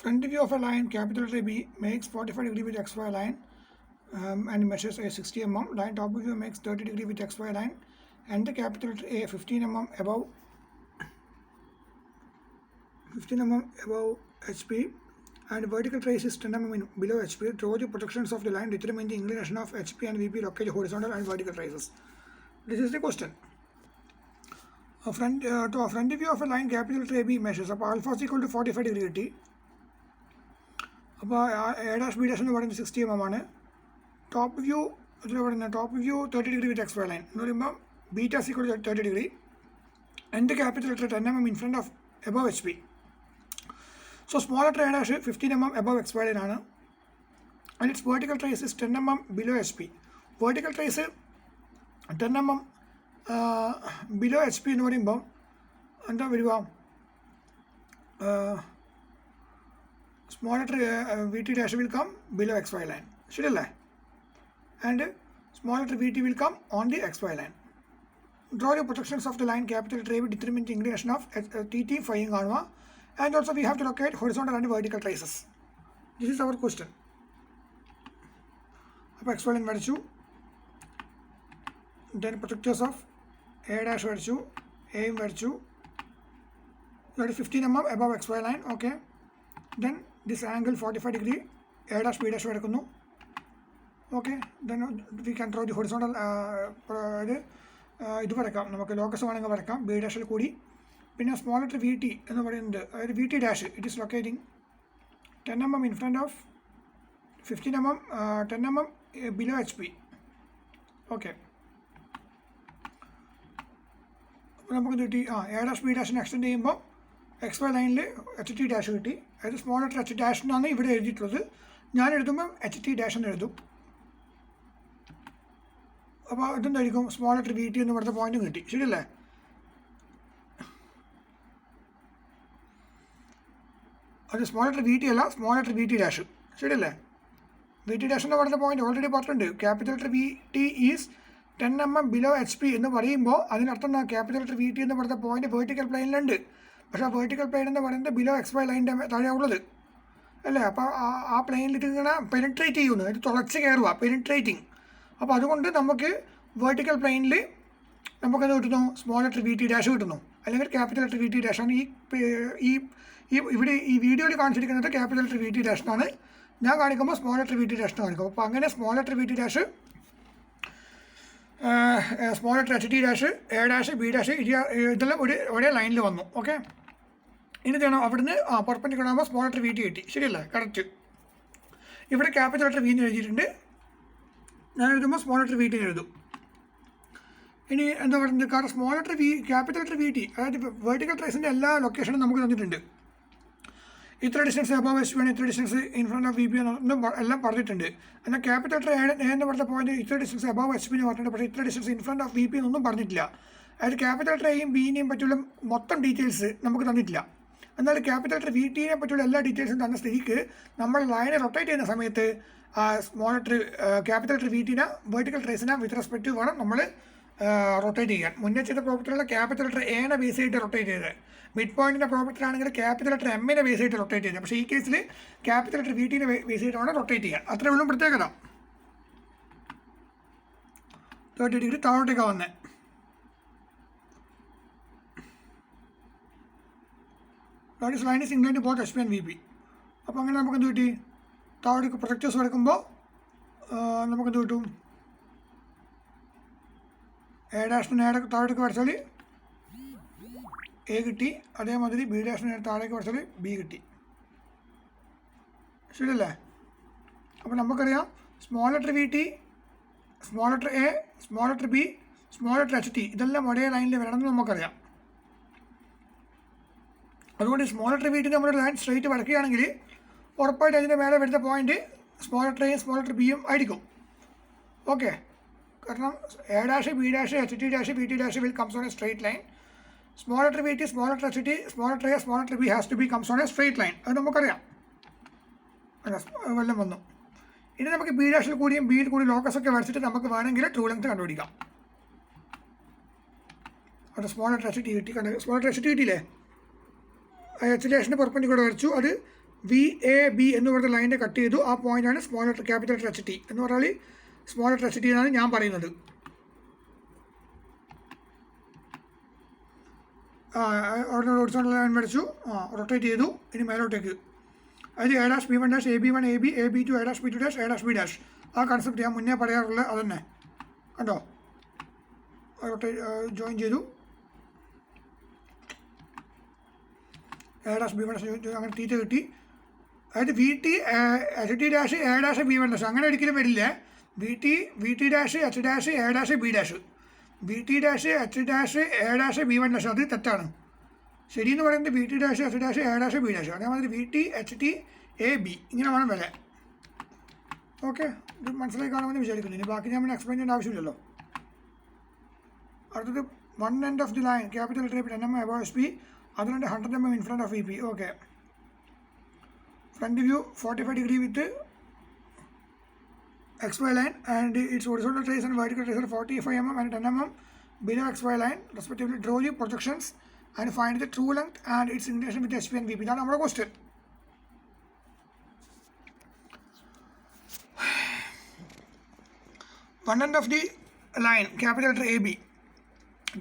Front view of a line capital letter B makes 45 degree with XY line and measures a 60 mm. Line top view makes 30 degree with XY line and the capital letter A 15 mm above HP and vertical trace is 10 mm below HP. Draw the projections of the line, determine the inclination of HP and VP, locate horizontal and vertical traces. This is the question. To a front view of a line capital letter AB measures അപ്പോൾ alpha is equal to 45 degree കിട്ടി. അപ്പോൾ A dash B dash എന്ന് പറയുന്നത് 60 mm ആണ്. Top view ഇതിൽ പറയുന്നത് top view 30 degree with XY line എന്ന് പറയുമ്പോൾ beta is equal to 30 degree and the capital letter 10 mm in front of above HP. So small letter A dash 15 mm above XY line ആണ് and its vertical trace is 10 mm below HP. Vertical trace 10 mm below HP എന്ന് പറയുമ്പോൾ എന്താ വരിക, small letter VT dash will come below XY line ശരിയല്ലേ, and small letter VT will come on the XY line. Draw the projections of the line capital letter A will determine the inclination of TT phi കാണുക and also we have to locate horizontal and vertical traces. This is our question. അപ്പോൾ XY line വരച്ചു, then projectors of A dash വരച്ചു, A വരച്ചു, that is 15 mm above XY line. Okay, then this angle 45 degree A dash B dash വരക്കുന്നു. Okay, then we can draw the horizontal ഇത് വരക്കാം, നമുക്ക് locus വേണമെങ്കിൽ വരക്കാം B ഡാഷിൽ കൂടി. പിന്നെ സ്മോൾ ലെറ്റർ VT എന്ന് പറയുന്നത് അതായത് VT dash it is locating 10 mm in front of 15 mm 10 mm below HP. Okay, അപ്പോൾ നമുക്ക് കിട്ടി A ഡാഷ് B ഡാഷിന് എക്സ്റ്റെൻഡ് ചെയ്യുമ്പോൾ XY ലൈനിൽ HT ഡാഷ് കിട്ടി. അതായത് സ്മോൾ ലെറ്റർ H ഡാഷ് എന്നാണ് ഇവിടെ എഴുതിയിട്ടുള്ളത്, ഞാൻ എഴുതുമ്പോൾ HT ഡാഷ് എന്ന് എഴുതും. അപ്പോൾ ഇതെന്തായിരിക്കും, സ്മോൾ ലെറ്റർ VT എന്ന് പറഞ്ഞ പോയിന്റും കിട്ടി ശരിയല്ലേ. അത് സ്മോൾ ലെറ്റർ VT അല്ല, സ്മോൾ ലെറ്റർ VT ഡാഷ് ശരിയല്ലേ. VT ഡാഷ് എന്ന് പറഞ്ഞ പോയിന്റ് ഓൾറെഡി പറഞ്ഞിട്ടുണ്ട്, capital letter VT is 10 mm below HP എന്ന് പറയുമ്പോൾ അതിനർത്ഥം ക്യാപിറ്റൽ ലെറ്റർ VT എന്ന് പറഞ്ഞ പോയിന്റ് വെർട്ടിക്കൽ പ്ലെയിനിലുണ്ട്. പക്ഷേ ആ വെർട്ടിക്കൽ പ്ലെയിൻ എന്ന് പറയുന്നത് ബിലോ XY ലൈനിൻ്റെ താഴെ ഉള്ളത് അല്ലേ. അപ്പോൾ ആ പ്ലെയിനിൽ ഇതിങ്ങനെ പെനിട്രേറ്റ് ചെയ്യുന്നു, ഇത് തുളച്ച് കയറുക, പെനിട്രേറ്റിംഗ്. അപ്പോൾ അതുകൊണ്ട് നമുക്ക് വെർട്ടിക്കൽ പ്ലെയിനിൽ നമുക്കത് കിട്ടുന്നു, സ്മോൾ ലെറ്റർ VT ഡാഷ് കിട്ടുന്നു, അല്ലെങ്കിൽ ക്യാപിറ്റൽ ലെറ്റർ VT ഡാഷാണ്. ഇവിടെ ഈ വീഡിയോയിൽ കാണിച്ചിരിക്കുന്നത് ക്യാപിറ്റൽ ലെറ്റർ VT ഡാഷ് എന്നാണ്, ഞാൻ കാണിക്കുമ്പോൾ സ്മോൾ ലെറ്റർ VT ഡാഷ് എന്ന് കാണിക്കും. അപ്പോൾ അങ്ങനെ small letter VT dash, small letter HT dash, A dash B dash ഇതെല്ലാം ഒരേ ലൈനിൽ വന്നു. ഓക്കെ, ഇനി ചെയ്യണം അവിടുന്ന് പെർപെൻഡിക്കുലർ ആകുമ്പോൾ സ്മോൾ ലെറ്റർ VT കിട്ടി ശരിയല്ലേ, കറക്റ്റ്. ഇവിടെ ക്യാപിറ്റൽ ലെറ്റർ V എന്ന് എഴുതിയിട്ടുണ്ട്, ഞാൻ എഴുതുമ്പോൾ സ്മോൾ ലെറ്റർ VT എഴുതും. ഇനി എന്താ പറയുന്നത്, കാരണം small letter capital letter VT അതായത് വെർട്ടിക്കൽ ട്രേസിൻ്റെ എല്ലാ ലൊക്കേഷനും നമുക്ക് തന്നിട്ടുണ്ട്. ഇത്ര ഡിസ്റ്റൻസ് അബവ് HP ആണ്, ഇത്ര distance in front of VP എന്നും എല്ലാം പറഞ്ഞിട്ടുണ്ട്. എന്നാൽ ക്യാപിറ്റൽ ലെറ്റർ A എന്ന് പറഞ്ഞ പോയിന്റ് ഇത്ര ഡിസ്റ്റൻസ് അബവ് HP എന്ന് പറഞ്ഞിട്ടുണ്ട്, പക്ഷേ ഇത്ര distance in front of VP എന്നൊന്നും പറഞ്ഞിട്ടില്ല. അതായത് ക്യാപിറ്റൽ ലെറ്റർ Aയും Bനെയും പറ്റിയുള്ള മൊത്തം ഡീറ്റെയിൽസ് നമുക്ക് തന്നിട്ടില്ല. എന്നാൽ ക്യാപിറ്റൽ ലെറ്റർ VTനെ പറ്റിയുള്ള എല്ലാ ഡീറ്റെയിൽസും തന്ന സ്ഥിതിക്ക് നമ്മൾ ലൈനെ റൊട്ടേറ്റ് ചെയ്യുന്ന സമയത്ത് സ്മോൾ ലെറ്റർ ക്യാപിറ്റൽ ലെറ്റർ VTനെ വെർട്ടിക്കൽ ട്രേസിനെ വിത്ത് റെസ്പെക്റ്റ് വേണം നമ്മൾ റൊട്ടേറ്റ് ചെയ്യാൻ. മുന്നേ ചെയ്ത പ്രോപ്പർട്ടിയുള്ള ക്യാപിറ്റൽ ലെറ്റർ Aനെ ബേസ് ചെയ്തിട്ട് റൊട്ടേറ്റ് ചെയ്തത്, മിഡ് പോയിന്റിൻ്റെ പ്രോപ്പർട്ടിയിലാണെങ്കിൽ ക്യാപിറ്റൽ ലെറ്റർ Mനെ ബേസ് ചെയ്തിട്ട് റൊട്ടേറ്റ് ചെയ്തത്. പക്ഷേ ഈ കേസിൽ ക്യാപിറ്റൽ ലെറ്റർ VTനെ ബേസ് ചെയ്തിട്ടാണ് റൊട്ടേറ്റ് ചെയ്യാൻ. അത്രേ ഉള്ളൂ പ്രത്യേകത. 30 ഡിഗ്രി താഴോട്ടേക്കാണ് വന്നത്. That is line is inclined both HP and VP. അപ്പോൾ അങ്ങനെ നമുക്ക് എന്ത് കിട്ടി, താഴേക്ക് പ്രൊജക്ടേഴ്സ് വരയ്ക്കുമ്പോൾ നമുക്കെന്ത് കിട്ടും, A ഡാഷിന് താഴേക്ക് വരച്ചാൽ A കിട്ടി, അതേമാതിരി B ഡാഷിന് താഴേക്ക് വരച്ചാൽ B കിട്ടി ശരിയല്ലേ. അപ്പോൾ നമുക്കറിയാം small letter VT, small letter A, small letter B, small letter HT ഇതെല്ലാം ഒരേ ലൈനിൽ വരണമെന്ന് നമുക്കറിയാം. അതുകൊണ്ട് സ്മോൾ ലെറ്റർ VT നമ്മൾ ലൈൻ സ്ട്രെയിറ്റ് വരയ്ക്കുകയാണെങ്കിൽ ഉറപ്പായിട്ട് അതിൻ്റെ മേലെ വരുന്ന പോയിന്റ് സ്മോൾ ലെറ്റർ Aയും സ്മോൾ ലെറ്റർ Bയും ആയിരിക്കും. ഓക്കെ, കാരണം A dash B dash HT dash VT dash will comes on a straight line. Small letter VT, small letter HT, small letter A, small letter B has to B comes on a straight line. അത് നമുക്കറിയാം, വല്ലതും വന്നു. ഇനി നമുക്ക് B ഡാഷിൽ കൂടിയും ബിയിൽ കൂടി locus ഒക്കെ വരച്ചിട്ട് നമുക്ക് വേണമെങ്കിൽ ട്രൂ ലെങ്ത് കണ്ടുപിടിക്കാം. അത് സ്മോൾ ലെറ്റർ HT കിട്ടി, സ്മോൾ ലെറ്റർ HT കിട്ടിയില്ലേ, HT ഡാഷിന് പെർപെൻഡിക്കുലർ വരച്ചു, അത് VAB എന്ന് പറയുന്ന ലൈനിനെ കട്ട് ചെയ്തു. ആ പോയിൻ്റാണ് small letter capital letter HT എന്ന് പറഞ്ഞാൽ സ്മോൾ ലെറ്റർ HT എന്നാണ് ഞാൻ പറയുന്നത്. അവിടെ ഹൊറിസോണ്ടൽ ലൈൻ വരച്ചു, റൊട്ടേറ്റ് ചെയ്തു. ഇനി മേലോട്ടേക്ക്, അതായത് A', B', AB1, AB, AB2, A', B2', A', B'. ആ കൺസെപ്റ്റ് ഞാൻ മുന്നേ പറയാറുള്ളത് അതന്നെ. കണ്ടോ, റൊട്ടേറ്റ് ജോയിൻ ചെയ്തു. A', B', അങ്ങനെ തീറ്റ കിട്ടി. അതായത് VT, HT', A', B'. അങ്ങനെ ഒരിക്കലും വരില്ല. VT, VT', H', A', B'. VT', H', A', B'. അത് തെറ്റാണ്. ശരി എന്ന് പറയുന്നത് VT', H', A', B'. അതേമാതിരി VT, HT, AB ഇങ്ങനെ വേണം വരാൻ. ഓക്കെ, ഇത് മനസ്സിലായി കാണുമെന്ന് വിചാരിക്കുന്നു. ഇനി ബാക്കി ഞാൻ എക്സ്പ്ലെയിൻ ചെയ്യേണ്ട ആവശ്യമില്ലല്ലോ. അടുത്തത് 1 end of the line, capital letter 10 mm above SP, അതുകൊണ്ട് 100 mm in front of VP. Okay, front view 45 degree with XY line and its horizontal trace and vertical trace are 45 mm and 10 mm below XY line respectively. Draw the projections and find the true length and its inclination with SP and VP. ഇതാണ് നമ്മുടെ question. One end of the line, capital letter AB,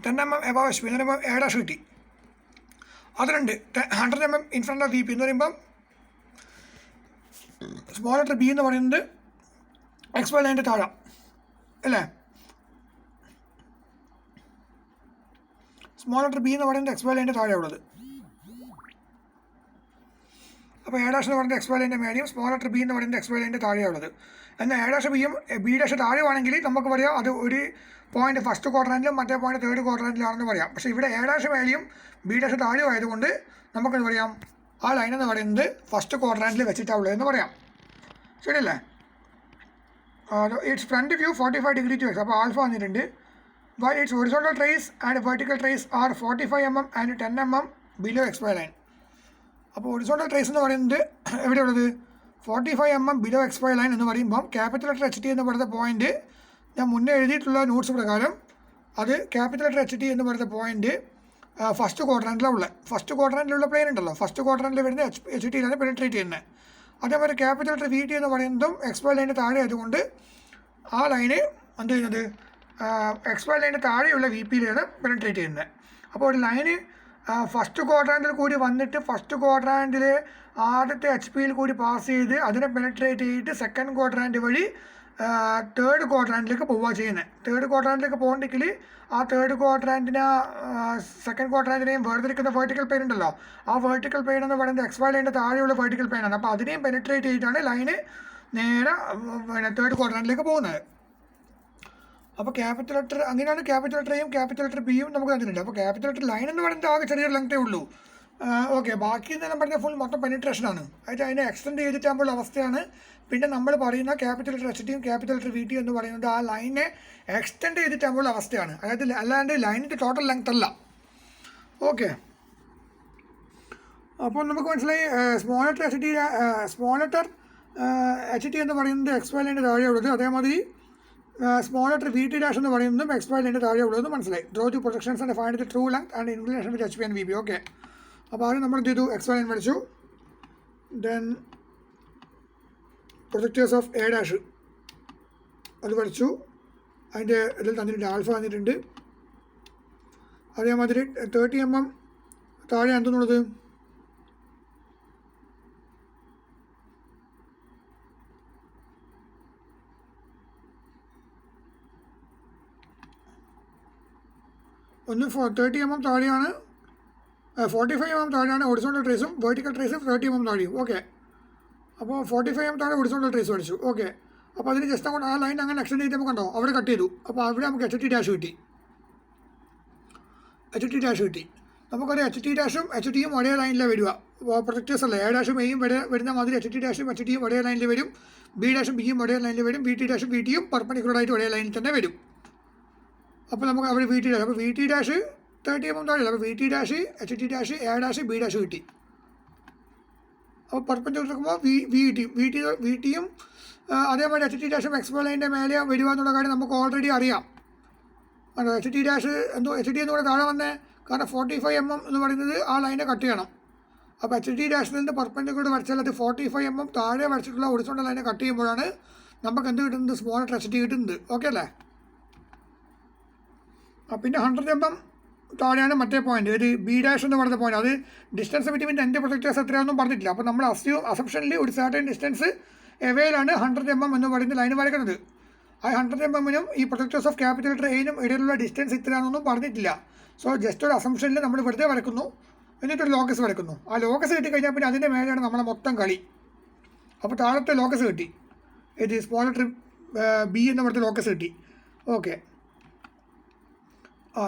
10 mm above SP എന്ന് പറയുമ്പോൾ A' കിട്ടി. അതുണ്ട് 100 mm in front of VP എന്ന് പറയുമ്പം small letter B എന്ന് പറയുന്നത് XY ലൈൻ്റെ താഴെ അല്ലേ. സ്മോൾ ലെറ്റർ B എന്ന് പറയുന്നത് XY ലൈൻ്റെ താഴെ ഉള്ളത്. അപ്പോൾ A' എന്ന് പറയുന്നത് XY ലൈൻ്റെ മേലെയും സ്മോൾ ലെറ്റർ B എന്ന് പറയുന്നത് XY ലൈൻ്റെ താഴെയുള്ളത്. എന്നാൽ A' B യും B' താഴെയാണെങ്കിൽ നമുക്ക് പറയാം അത് ഒരു പോയിന്റ് ഫസ്റ്റ് ക്വാഡ്രൻറ്റിലും മറ്റേ പോയിന്റ് തേർഡ് ക്വാഡ്രൻറ്റിലാണെന്ന് പറയാം. പക്ഷേ ഇവിടെ A' മേലെയും B' താഴെയും ആയതുകൊണ്ട് നമുക്കെന്ന് പറയാം ആ ലൈൻ എന്ന് പറയുന്നത് ഫസ്റ്റ് ക്വാഡ്രൻറ്റിൽ വെച്ചിട്ടുള്ളത് എന്ന് പറയാം. ശരിയല്ലേ. It's front view 45 degree to X. അപ്പോൾ ആൽഫ വന്നിട്ടുണ്ട്. while its horizontal trace and vertical trace are 45 mm and 10 mm below XY line. അപ്പോൾ ഹൊറിസോണ്ടൽ ട്രേസ് എന്ന് പറയുന്നത് എവിടെയുള്ളത് 45 mm ബിലോ XY ലൈൻ എന്ന് പറയുമ്പം ക്യാപിറ്റൽ ലെറ്റർ HT എന്ന് പറയുന്ന പോയിന്റ് ഞാൻ മുന്നേ എഴുതിയിട്ടുള്ള നോട്ട്സ് പ്രകാരം അത് ക്യാപിറ്റൽ ലെറ്റർ HT എന്ന് പറയുന്ന പോയിന്റ് ഫസ്റ്റ് ക്വാഡ്രൻറ്റിലുള്ള പ്ലെയിൻ ഉണ്ടല്ലോ, ഫസ്റ്റ് ക്വാഡ്രൻറ്റിൽ വരുന്ന HTയിലാണ് പെനിട്രേറ്റ് ചെയ്യുന്നത്. അതേപോലെ ക്യാപിറ്റൽ ലെറ്റർ VT എന്ന് പറയുന്നതും XY ലൈനിൻ്റെ താഴെ ആയതുകൊണ്ട് ആ ലൈന് എന്ത് ചെയ്യുന്നത് XY ലൈനിൻ്റെ താഴെയുള്ള VPയിലാണ് പെനിട്രേറ്റ് ചെയ്യുന്നത്. അപ്പോൾ ഒരു ലൈന് ഫസ്റ്റ് ക്വാഡ്രാൻറ്റിൽ കൂടി വന്നിട്ട് ഫസ്റ്റ് ക്വാഡ്രാൻറ്റിൽ ആദ്യത്തെ HPയിൽ കൂടി പാസ് ചെയ്ത് അതിനെ പെനിട്രേറ്റ് ചെയ്തിട്ട് സെക്കൻഡ് ക്വാഡ്രാൻറ്റ് വഴി തേർഡ് ക്വാഡ്രാൻറ്റിലേക്ക് പോവുക ചെയ്യുന്നത്. തേർഡ് ക്വാഡ്രാൻറ്റിലേക്ക് പോകണമെങ്കിൽ ആ തേർഡ് ക്വാഡ്രാൻറ്റിനെ സെക്കൻഡ് ക്വാഡ്രാൻറ്റിനെയും വേർതിരിക്കുന്ന വെർട്ടിക്കൽ പ്ലെയിൻ ഉണ്ടല്ലോ, ആ വെർട്ടിക്കൽ പ്ലെയിൻ എന്ന് പറയുന്നത് XY ലൈനിൻ്റെ താഴെയുള്ള വെർട്ടിക്കൽ പ്ലെയിനാണ്. അപ്പോൾ അതിനെയും പെനിട്രേറ്റ് ചെയ്തിട്ടാണ് ലൈന് നേരെ തേർഡ് ക്വാഡ്രാൻറ്റിലേക്ക് പോകുന്നത്. അപ്പോൾ ക്യാപിറ്റൽ ലെറ്റർ അങ്ങനെയാണ് ക്യാപിറ്റൽ ലെറ്റർ എയും ക്യാപിറ്റൽ ലെറ്റർ ബിയും നമുക്ക് തന്നിട്ടുണ്ട്. അപ്പോൾ ക്യാപിറ്റൽ ലെറ്റർ ലൈൻ എന്ന് പറയുന്നത് ആകെ ചെറിയൊരു ലെങ്തേ ഉള്ളൂ. ഓക്കെ, ബാക്കി എന്ന് പറഞ്ഞാൽ ഫുൾ മൊത്തം പെനിട്രേഷനാണ്. അതായത് അതിനെ എക്സ്റ്റെൻഡ് ചെയ്തിട്ടാകുമ്പോൾ അവസ്ഥയാണ്. പിന്നെ നമ്മൾ പറയുന്ന ക്യാപിറ്റൽ ലെറ്റർ HTയും ക്യാപിറ്റൽ ലെറ്റർ VT എന്ന് പറയുന്നത് ആ ലൈനെ എക്സ്റ്റെൻഡ് ചെയ്തിട്ടാകുമ്പോൾ അവസ്ഥയാണ്. അതായത് അല്ലാണ്ട് ലൈനിൻ്റെ ടോട്ടൽ ലെങ്ത് അല്ല. ഓക്കെ, അപ്പോൾ നമുക്ക് മനസ്സിലായി സ്മോൾ ലെറ്റർ HT എന്ന് പറയുന്നത് XY ലൈനിൻ്റെ താഴെയുള്ളത്, അതേമാതിരി സ്മോൾ ലെറ്റർ VT ഡാഷ് എന്ന് പറയുന്നതും XY ലൈനിൻ്റെ താഴെയുള്ളതെന്ന് മനസ്സിലായി. Draw two projections and find the true length and inclination with HP and VP. Okay, അപ്പോൾ ആദ്യം നമ്മൾ എന്ത് ചെയ്തു, XY ലൈൻ വരച്ചു. ദെൻ പ്രൊജക്റ്റേഴ്സ് ഓഫ് A' അത് വരച്ചു. അതിൻ്റെ ഇതിൽ തന്നിട്ടുണ്ട് ആൽഫ തന്നിട്ടുണ്ട്. അതേമാതിരി 30 mm താഴെ എന്തെന്നുള്ളത് ഒന്ന് 30 mm താഴെയാണ്, 45 mm താഴെയാണ് ഹൊറിസോണ്ടൽ ട്രേസും വെർട്ടിക്കൽ ട്രേസും 30 mm താഴെയും. ഓക്കെ, അപ്പോൾ 45 mm താഴെ ഹൊറിസോണ്ടൽ ട്രേസ് വരച്ചു. ഓക്കെ, അപ്പോൾ അതിന് ജസ്റ്റ് അങ്ങോട്ട് ആ ലൈൻ അങ്ങനെ എക്സ്റ്റെൻഡ് ചെയ്ത് നമുക്ക് കണ്ടോ അവിടെ കട്ട് ചെയ്തു. അപ്പോൾ അവിടെ നമുക്ക് HT ഡാഷ് കിട്ടി. നമുക്കറിയാം HT ഡാഷും HTയും ഒരേ ലൈനിലാണ് വരിക. പ്രൊജക്റ്റേഴ്സ് അല്ലേ, A' Aയും വരുന്ന മാതിരി HT ഡാഷും HTയും ഒരേ ലൈനിൽ വരും, B' Bയും ഒരേ ലൈനിൽ വരും, VT ഡാഷും VTയും പെർപെൻഡിക്കുലറായിട്ട് ഒരേ ലൈനിൽ തന്നെ വരും. അപ്പോൾ നമുക്ക് അവിടെ VT ഡാഷ്, അപ്പോൾ VT ഡാഷ് 30 mm താഴെ, അപ്പോൾ VT dash HT dash A' B' കിട്ടി. അപ്പോൾ പെർപെൻഡിക്കുലർ എടുക്കുമ്പോൾ VTയും അതേപോലെ HT ഡാഷും XY ലൈനിൻ്റെ മേലെ വരിക എന്നുള്ള കാര്യം നമുക്ക് ഓൾറെഡി അറിയാം. HT ഡാഷ് HT എന്ന് പറയുന്നത് താഴെ വന്നേ, കാരണം 45 mm എന്ന് പറയുന്നത് ആ ലൈനെ കട്ട് ചെയ്യണം. അപ്പോൾ എച്ച് ഡി ഡാഷിൽ നിന്ന് പെർപെൻഡിക്കുലർ വരച്ചാൽ അത് 45 mm താഴെ വരച്ചിട്ടുള്ള ഹൊറിസോണ്ടൽ ലൈനെ കട്ട് ചെയ്യുമ്പോഴാണ് നമുക്ക് എന്ത് കിട്ടുന്നത്, സ്മോളർ എച്ച് ഡി കിട്ടുന്നത്. ഓക്കെ അല്ലേ? പിന്നെ 100 mm താഴെയാണ് മറ്റേ പോയിന്റ്, ഒരു ബി ഡാഷ് എന്ന് പറയുന്ന പോയിന്റ്. അത് ഡിസ്റ്റൻസ് ബിറ്റ്വീൻ രണ്ട് പ്രൊജക്ടേഴ്സ് എത്രയാണെന്നും പറഞ്ഞിട്ടില്ല. അപ്പോൾ നമ്മൾ അസംഷനിൽ ഒരു സർട്ടൻ ഡിസ്റ്റൻസ് എവയിലാണ് 100 mm എന്ന് പറയുന്ന ലൈൻ വരയ്ക്കുന്നത്. ആ 100 mm ഈ പ്രൊജക്ടേഴ്സ് ഓഫ് ക്യാപിറ്റൽ ലെറ്റർ എയിനും ഇടയിലുള്ള ഡിസ്റ്റൻസ് ഇത്രയാണെന്നൊന്നും പറഞ്ഞിട്ടില്ല. സോ ജസ്റ്റ് ഒരു അസംഷനിൽ നമ്മൾ വെറുതെ വരക്കുന്നു, എന്നിട്ടൊരു ലോക്കസ് വരക്കുന്നു. ആ ലോക്കസ് കിട്ടിക്കഴിഞ്ഞാൽ പിന്നെ അതിൻ്റെ മേലെയാണ് നമ്മളെ മൊത്തം കളി. അപ്പോൾ താഴത്തെ ലോക്കസ് കിട്ടി, ഇത് സ്മോൾ ലെറ്റർ ബി എന്ന് പറഞ്ഞ ലോക്കസ് കിട്ടി. ഓക്കെ,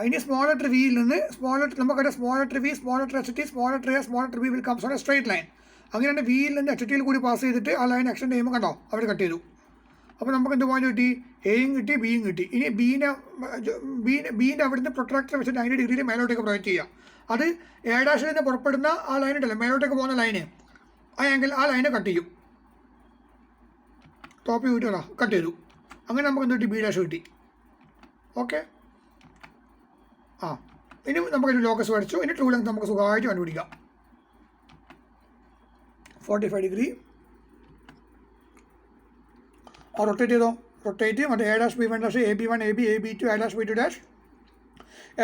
ഇനി സ്മോൾ ലെറ്റർ വിയിൽ നിന്ന് നമുക്കറിയാം small letter V, small letter H T, small letter A, small letter B will comes on a straight line. അങ്ങനെയാണ് വിയിൽ നിന്ന് എച്ച് ടിയിൽ കൂടി പാസ് ചെയ്തിട്ട് ആ ലൈൻ എക്സ്റ്റെൻഡ് ചെയ്യുമ്പോൾ കണ്ടോ അവർ കട്ട് ചെയ്തു. അപ്പോൾ നമുക്ക് എന്ത് പോയിന്റ് കിട്ടി, എയും കിട്ടി ബിയും കിട്ടി. ഇനി ബീൻ്റെ അവിടുന്ന് പ്രൊട്രാക്ടർ വെച്ച് 90 ഡിഗ്രിയിൽ മേലോട്ടേക്ക് പ്രൊജക്റ്റ് ചെയ്യുക. അത് എ ഡാഷിൽ നിന്ന് പുറപ്പെടുന്ന ആ ലൈൻ ഉണ്ടല്ലോ, മേലോട്ടേക്ക് പോകുന്ന ലൈന്, ആ ആംഗിൾ ആ ലൈനെ കട്ട് ചെയ്യും. ടോപ്പ് കിട്ടിയോ, കട്ട് ചെയ്തു. അങ്ങനെ നമുക്ക് എന്ത് കിട്ടി, ബി ഡാഷ് കിട്ടി. ഓക്കെ, ഇനി നമുക്കൊരു ലോക്കസ് വരച്ചു. ഇനി ട്രൂ ലെങ്ത് നമുക്ക് സുഖമായിട്ട് കണ്ടുപിടിക്കാം. 45 ഡിഗ്രി റൊട്ടേറ്റ് ചെയ്തോ, റൊട്ടേറ്റ് മറ്റേ A dash B one dash A B one A B A B two A dash B two dash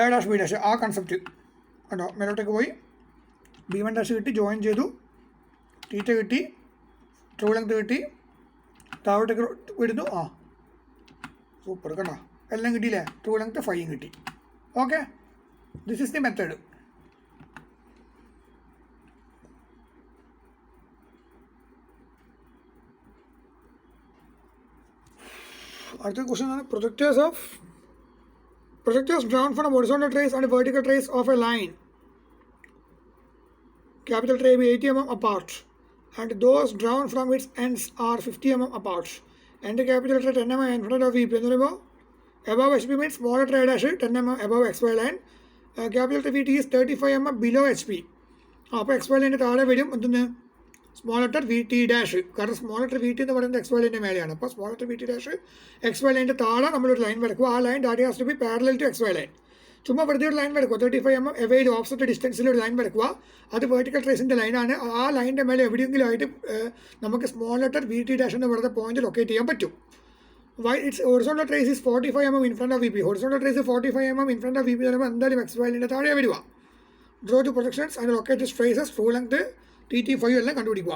A dash B dash, ആ കൺസെപ്റ്റ് കണ്ടോ. മേലോട്ടേക്ക് പോയി ബി വൺ ഡാഷ് കിട്ടി, ജോയിൻ ചെയ്തു, തീറ്റ കിട്ടി, true length കിട്ടി, താഴോട്ടേക്ക് വിടുന്നു. സൂപ്പർ കണ്ടോ, എല്ലാം കിട്ടിയില്ലേ. ട്രൂ ലെങ്ത് 5 കിട്ടി. Okay, this is the method. അടുത്ത ക്വസ്റ്റ്യൻ ആണ് projectors drawn from horizontal trace and vertical trace of a line, capital letter A be 80 mm apart, and those drawn from its ends are 50 mm apart, and the capital letter 10 mm in front of VP എന്ന് പറയുമ്പോൾ above HP means small letter A dash 10 mm above XY line, capital letter VT is 35 mm below HP. അപ്പോൾ XY ലൈൻ്റെ താഴെ വരും എന്തെന്ന്, small letter V T dash. കാരണം small letter V T എന്ന് പറയുന്നത് X Y ലൈൻ്റെ മേലെയാണ്. അപ്പോൾ small letter V T dash X Y ലൈൻ്റെ താഴെ നമ്മളൊരു ലൈൻ വരക്കുക. ആ line that has to be parallel to X Y line. ചുമ്മാ വെറുതെ ഒരു ലൈൻ വരക്കുക, 35 mm എവയിൽ ഓപ്പോസിറ്റ് ഡിസ്റ്റൻസിൽ ഒരു ലൈൻ വരക്കുക. അത് വെർട്ടിക്കൽ ട്രേസിൻ്റെ ലൈനാണ്. ആ ലൈനിൻ്റെ മേലെ എവിടെയെങ്കിലും ആയിട്ട് നമുക്ക് small letter V T dash എന്ന് പറയുന്ന പോയിന്റ് ലൊക്കേറ്റ് ചെയ്യാൻ പറ്റും. Why its horizontal trace is 45 mm in front of V P. Horizontal trace 45 mm in front of V P എന്ന് പറയുമ്പോൾ എന്തായാലും എക്സ് വൈ ലൈനിൻ്റെ താഴെ വരിക. Draw two projections and locate traces, true length TT5 എല്ലാം കണ്ടുപിടിക്കുക.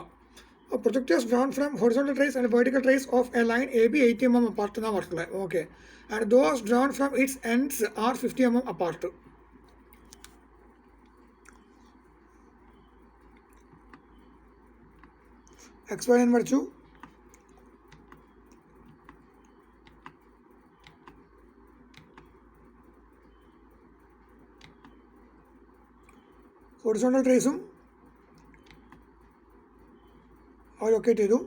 Projectors drawn from horizontal trace and vertical trace of a line AB 80 mm apart എന്നാണ് പറഞ്ഞിട്ടുള്ളത്. Okay, and those drawn from its ends are 50 mm apart. XY line വരച്ചു. Horizontal ട്രേസും locate ചെയ്തു.